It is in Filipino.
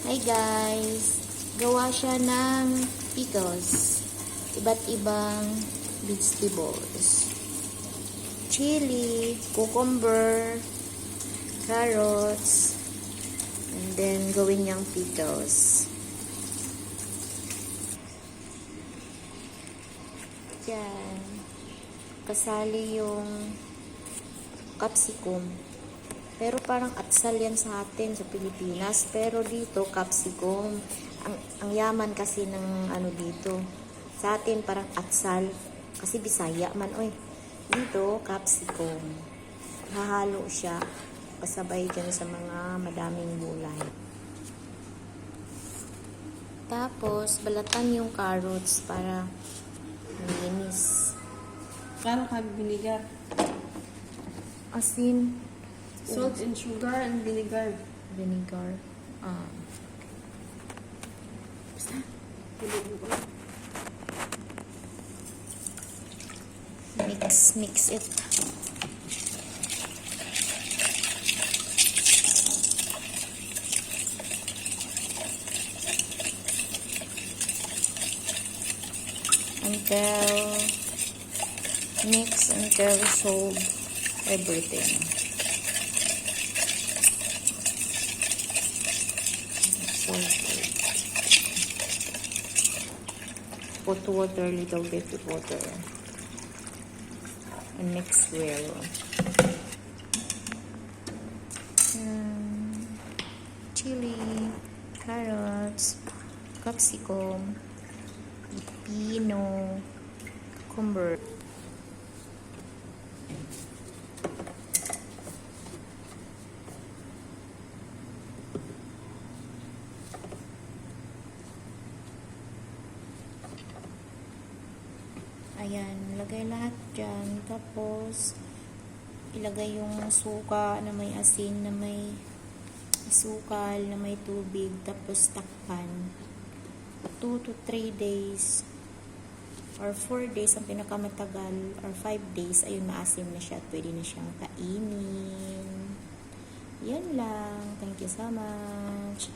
Hi guys! Gawa siya ng pickles. Iba't ibang vegetables. Chili, cucumber, carrots, and then gawin niyang pickles. Yan. Kasali yung capsicum. Pero parang atsal yan sa atin sa Pilipinas. Pero dito, capsicum. Ang yaman kasi ng ano dito. Sa atin parang atsal. Kasi Bisaya man. Oy. Dito, capsicum. Hahalo siya. Kasabay dyan sa mga madaming gulay. Tapos, balatan yung carrots para malinis. Kano ka vinegar? Asin. Salt and sugar and vinegar. Vinegar. Mix it. Mix until dissolve everything. Put water, little bit of water, and mix well. Chili, carrots, capsicum, pepino, cucumber. Ayan, lagay lahat dyan. Tapos, ilagay yung suka na may asin, na may asukal, na may tubig. Tapos, takpan. 2 to 3 days or 4 days ang pinakamatagal or 5 days, ayun, maasim na siya at pwede na siyang kainin. Yan lang. Thank you so much.